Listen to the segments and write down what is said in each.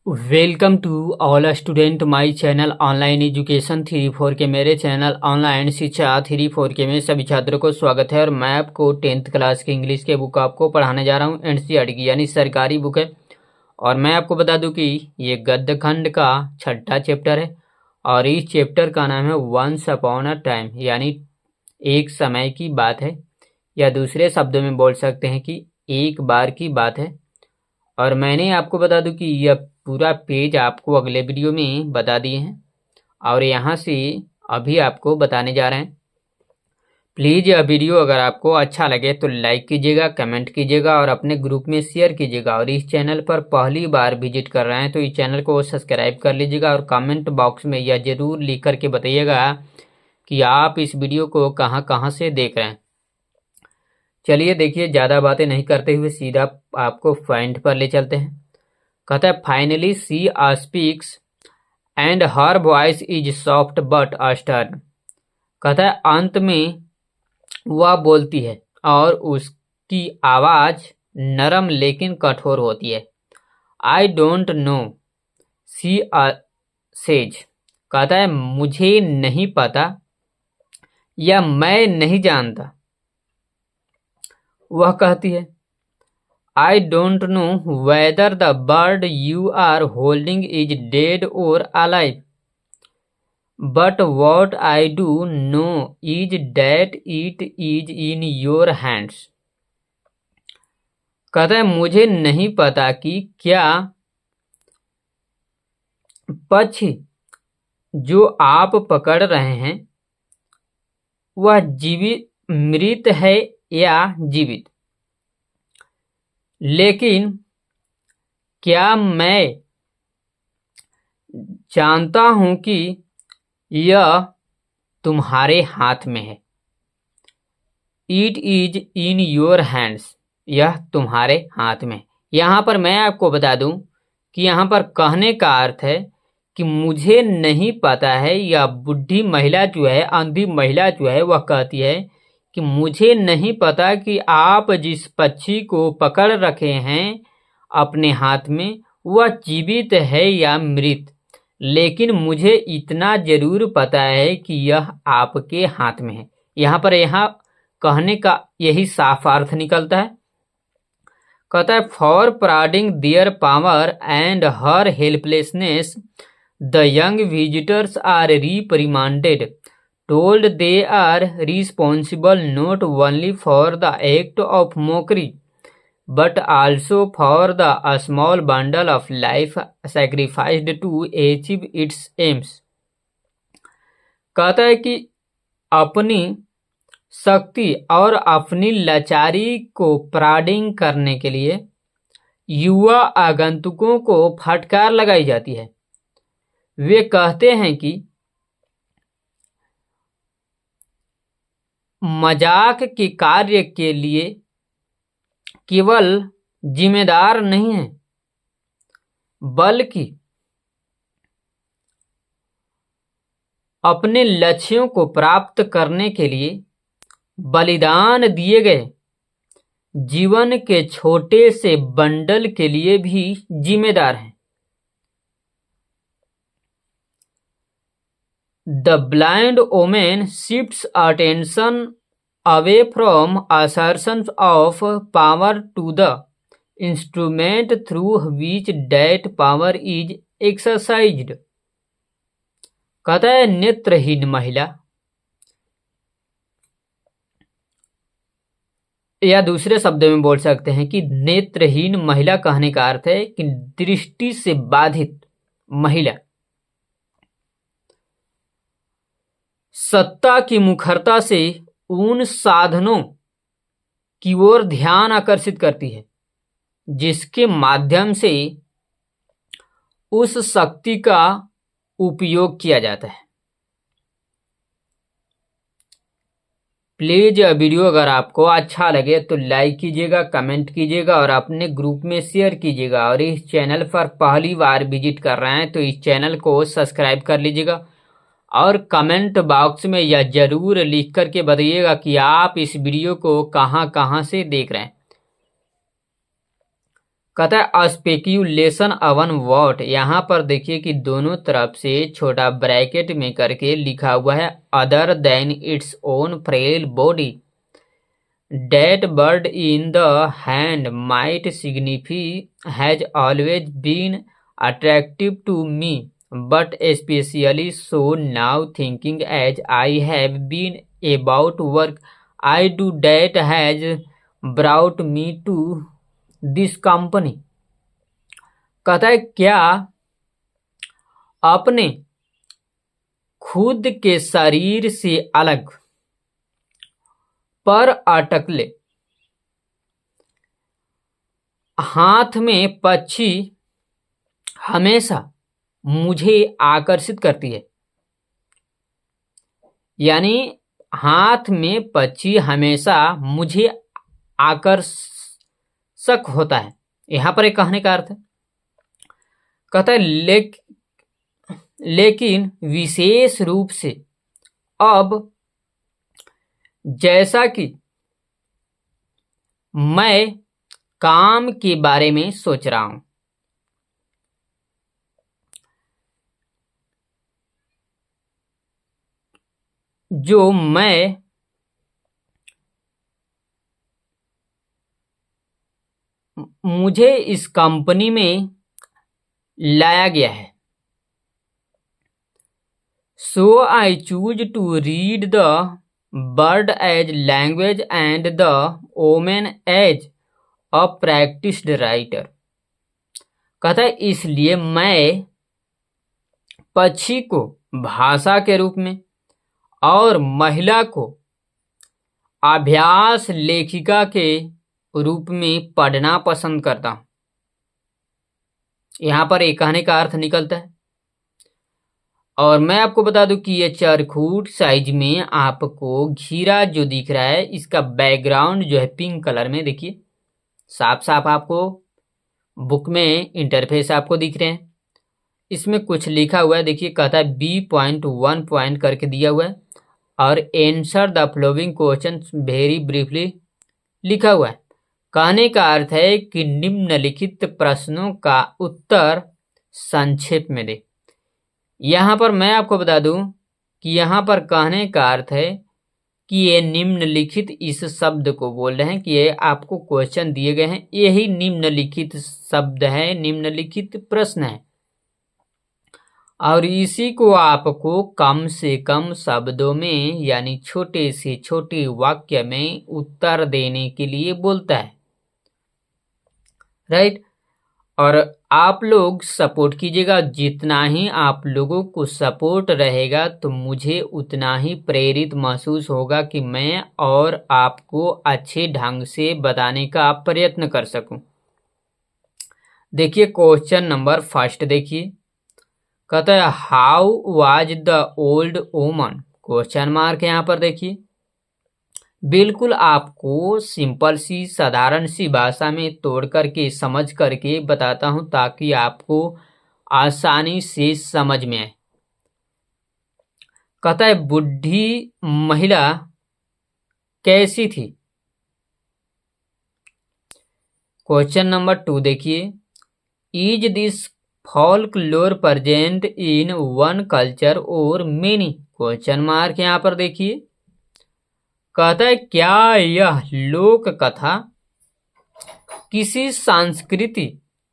Welcome to all student my channel online education 3-4 के मेरे channel online शिक्षा 3-4 के में सभी छात्रों को स्वागत है। और मैं आपको 10th क्लास की इंग्लिश के बुक आपको पढ़ाने जा रहा हूं। एनसीईआरटी की यानी सरकारी बुक है। और मैं आपको बता दूं कि ये गद्य खंड का 6ठा चैप्टर है और इस चैप्टर का नाम है वंस अपॉन अ टाइम, यानी एक समय की बात है, या दूसरे शब्दों में बोल सकते हैं कि एक बार की बात है। और मैंने आपको बता दूं कि यह पूरा पेज आपको अगले वीडियो में बता दिए हैं और यहाँ से अभी आपको बताने जा रहे हैं। प्लीज़ यह वीडियो अगर आपको अच्छा लगे तो लाइक कीजिएगा, कमेंट कीजिएगा और अपने ग्रुप में शेयर कीजिएगा। और इस चैनल पर पहली बार विजिट कर रहे हैं तो इस चैनल को सब्सक्राइब कर लीजिएगा और कमेंट बॉक्स में यह जरूर लिख करके बताइएगा कि आप इस वीडियो को कहाँ कहाँ से देख रहे हैं। चलिए देखिए, ज़्यादा बातें नहीं करते हुए सीधा आपको पॉइंट पर ले चलते हैं। कहता है finally she speaks and her voice is soft but stern. कहता है अंत में वह बोलती है और उसकी आवाज नरम लेकिन कठोर होती है। I don't know she says. कहता है मुझे नहीं पता या मैं नहीं जानता, वह कहती है। I don't know whether the bird you are holding is dead or alive, but what I do know is that it is in your hands. कहता है मुझे नहीं पता कि क्या पक्षी जो आप पकड़ रहे हैं वह जीवित मृत है या जीवित, लेकिन क्या मैं जानता हूं कि यह तुम्हारे हाथ में है। It is in your hands, यह तुम्हारे हाथ में। यहाँ पर मैं आपको बता दूं कि यहाँ पर कहने का अर्थ है कि मुझे नहीं पता है। यह बूढ़ी महिला जो है, अंधी महिला जो है, वह कहती है कि मुझे नहीं पता कि आप जिस पक्षी को पकड़ रखे हैं अपने हाथ में वह जीवित है या मृत, लेकिन मुझे इतना जरूर पता है कि यह आपके हाथ में है। यहाँ पर कहने का यही साफ अर्थ निकलता है। कहता है for prouding their power and her helplessness the young visitors are reprimanded, told they are responsible not only for the act of mockery but also for the small bundle of life sacrificed to achieve its aims। कहता है कि अपनी शक्ति और अपनी लाचारी को प्राडिंग करने के लिए युवा आगंतुकों को फटकार लगाई जाती है। वे कहते हैं कि मजाक के कार्य के लिए केवल जिम्मेदार नहीं है, बल्कि अपने लक्ष्यों को प्राप्त करने के लिए बलिदान दिए गए जीवन के छोटे से बंडल के लिए भी जिम्मेदार हैं। The blind woman shifts attention away from assertions of power to the instrument through which that power is exercised। कहता है नेत्रहीन महिला, या दूसरे शब्दों में बोल सकते हैं कि नेत्रहीन महिला कहने का अर्थ है कि दृष्टि से बाधित महिला सत्ता की मुखरता से उन साधनों की ओर ध्यान आकर्षित करती है जिसके माध्यम से उस शक्ति का उपयोग किया जाता है। प्लीज वीडियो अगर आपको अच्छा लगे तो लाइक कीजिएगा, कमेंट कीजिएगा और अपने ग्रुप में शेयर कीजिएगा। और इस चैनल पर पहली बार विजिट कर रहे हैं तो इस चैनल को सब्सक्राइब कर लीजिएगा और कमेंट बॉक्स में यह जरूर लिख करके बताइएगा कि आप इस वीडियो को कहां कहां से देख रहे हैं। कहता है स्पेक्यूलेशन अवन वॉट, यहाँ पर देखिए कि दोनों तरफ से छोटा ब्रैकेट में करके लिखा हुआ है other than its own frail body, that bird in the hand might signify has always been attractive to me but especially so now thinking as I have been about work I do that has brought me to this company. कहता है क्या अपने खुद के शरीर से अलग पर अटकले हाथ में पक्षी हमेशा मुझे आकर्षित करती है, यानी हाथ में पक्षी हमेशा मुझे आकर्षक होता है। यहां पर एक कहने का अर्थ है, कहता है लेकिन विशेष रूप से अब जैसा कि मैं काम के बारे में सोच रहा हूं, जो मुझे इस कंपनी में लाया गया है, so I choose to read the bird as language and the woman as a practised writer. कहता है इसलिए मैं पक्षी को भाषा के रूप में और महिला को अभ्यास लेखिका के रूप में पढ़ना पसंद करता हूं। यहां पर एक कहने का अर्थ निकलता है। और मैं आपको बता दूं कि ये चरखूट साइज में आपको घेरा जो दिख रहा है, इसका बैकग्राउंड जो है पिंक कलर में, देखिए साफ साफ आपको बुक में इंटरफेस आपको दिख रहे हैं। इसमें कुछ लिखा हुआ है, देखिए कहता है B.1 पॉइंट करके दिया हुआ है और answer the flowing question very briefly लिखा हुआ है। कहने का अर्थ है कि निम्नलिखित प्रश्नों का उत्तर संक्षेप में दे। यहाँ पर मैं आपको बता दूं कि यहाँ पर कहने का अर्थ है कि ये निम्नलिखित इस शब्द को बोल रहे हैं कि ये आपको क्वेश्चन दिए गए हैं, यही निम्नलिखित शब्द है, निम्नलिखित प्रश्न है और इसी को आपको कम से कम शब्दों में यानी छोटे से छोटे वाक्य में उत्तर देने के लिए बोलता है, राइट। और आप लोग सपोर्ट कीजिएगा, जितना ही आप लोगों को सपोर्ट रहेगा तो मुझे उतना ही प्रेरित महसूस होगा कि मैं और आपको अच्छे ढंग से बताने का प्रयत्न कर सकूं। देखिए क्वेश्चन नंबर फर्स्ट, देखिए कहता है how was the old woman, question mark. यहाँ पर देखिए बिल्कुल आपको सिंपल सी साधारण सी भाषा में तोड़ करके समझ करके बताता हूं ताकि आपको आसानी से समझ में आए। कहता है बूढ़ी महिला कैसी थी। क्वेश्चन नंबर 2 देखिए is this folklore present in one culture और मेनी, क्वेश्चन मार्क। यहाँ पर देखिए कहता है क्या यह लोक कथा किसी संस्कृति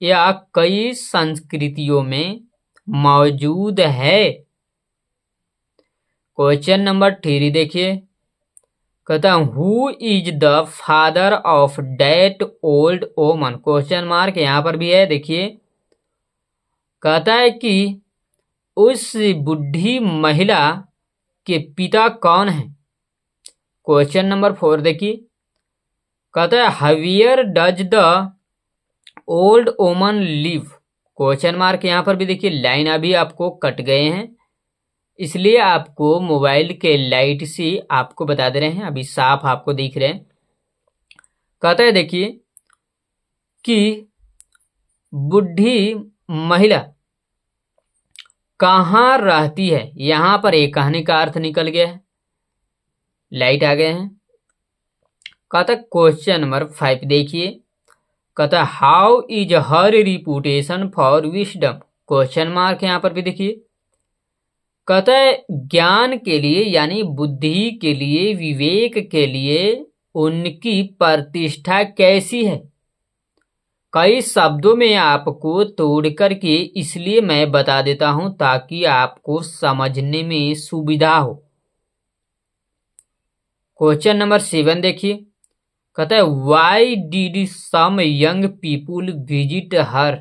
या कई संस्कृतियों में मौजूद है। क्वेश्चन नंबर 3 देखिए कहता है who is the father of that old woman, question mark. यहाँ पर भी है, देखिए कहता है कि उस बूढ़ी महिला के पिता कौन है। क्वेश्चन नंबर 4 देखिए कहता है हावियर does the old woman live, question mark. यहाँ पर भी देखिए लाइन अभी आपको कट गए हैं, इसलिए आपको मोबाइल के लाइट से आपको बता दे रहे हैं, अभी साफ आपको दिख रहे हैं। कहता है देखिए कि बूढ़ी महिला कहाँ रहती है। यहाँ पर एक कहने का अर्थ निकल गया है, लाइट आ गए हैं। कहता है क्वेश्चन नंबर 5 देखिए कहता है how is her reputation for wisdom, question mark यहाँ पर भी देखिए। कहता है ज्ञान के लिए यानी बुद्धि के लिए, विवेक के लिए उनकी प्रतिष्ठा कैसी है। कई शब्दों में आपको तोड़ करके इसलिए मैं बता देता हूं ताकि आपको समझने में सुविधा हो। क्वेश्चन नंबर 7 देखिए। कहता है why did some young people visit her,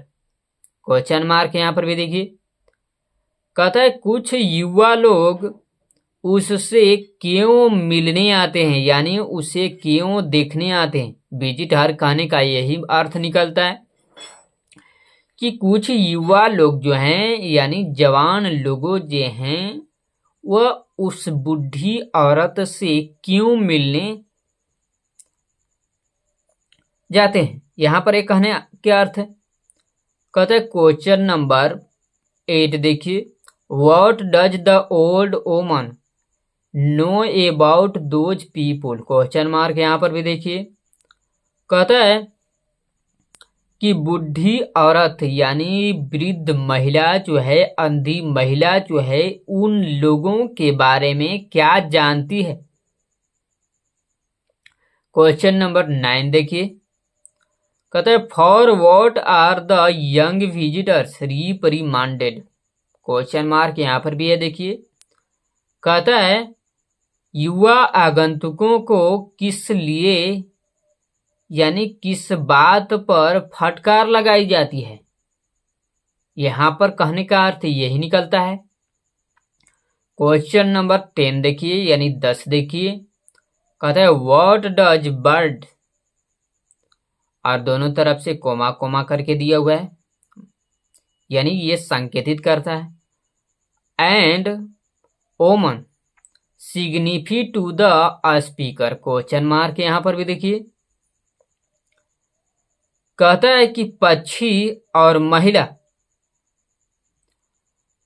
question mark यहां पर भी देखिए। कहता है कुछ युवा लोग उससे क्यों मिलने आते हैं, यानी उसे क्यों देखने आते हैं। विजिट हर कहने का यही अर्थ निकलता है कि कुछ युवा लोग जो हैं यानी जवान लोगों जो हैं वह उस बूढ़ी औरत से क्यों मिलने जाते हैं। यहां पर एक कहने क्या अर्थ है। कहते हैं क्वेश्चन नंबर 8 देखिए। What does the old woman know about those people, question mark यहां पर भी देखिए। कहता है कि बूढ़ी औरत यानी वृद्ध महिला जो है, अंधी महिला जो है, उन लोगों के बारे में क्या जानती है। क्वेश्चन नंबर 9 देखिए। कहता है for what are the young visitors reprimanded, question mark यहां पर भी है देखिए। कहता है युवा आगंतुकों को किस लिए यानी किस बात पर फटकार लगाई जाती है। यहां पर कहने का अर्थ यही निकलता है। क्वेश्चन नंबर 10 देखिए यानी 10 देखिए। कहता है व्हाट डज बर्ड, और दोनों तरफ से कोमा कोमा करके दिया हुआ है यानी ये संकेतित करता है। And woman signify to the speaker, question mark यहां पर भी देखिए। कहता है कि पक्षी और महिला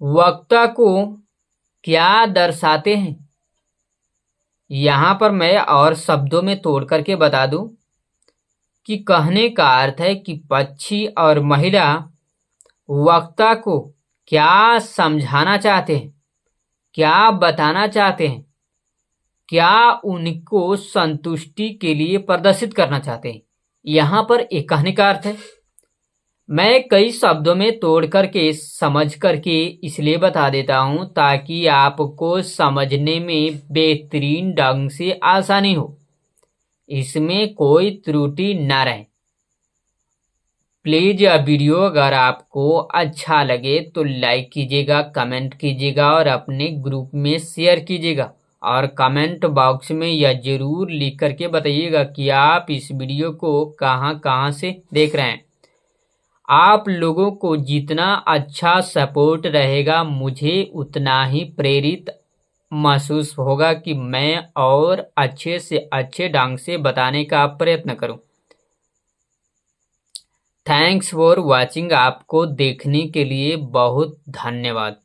वक्ता को क्या दर्शाते हैं। यहां पर मैं और शब्दों में तोड़ करके बता दूं कि कहने का अर्थ है कि पक्षी और महिला वक्ता को क्या समझाना चाहते हैं, क्या बताना चाहते हैं, क्या उनको संतुष्टि के लिए प्रदर्शित करना चाहते हैं। यहां पर एक कहने का अर्थ है। मैं कई शब्दों में तोड़ करके समझ करके इसलिए बता देता हूं ताकि आपको समझने में बेहतरीन ढंग से आसानी हो, इसमें कोई त्रुटि ना रहे। प्लीज यह वीडियो अगर आपको अच्छा लगे तो लाइक कीजिएगा, कमेंट कीजिएगा और अपने ग्रुप में शेयर कीजिएगा। और कमेंट बॉक्स में यह जरूर लिख करके बताइएगा कि आप इस वीडियो को कहां से देख रहे हैं। आप लोगों को जितना अच्छा सपोर्ट रहेगा मुझे उतना ही प्रेरित महसूस होगा कि मैं और अच्छे से अच्छे ढंग से बताने का प्रयत्न करूं। थैंक्स फॉर वॉचिंग, आपको देखने के लिए बहुत धन्यवाद।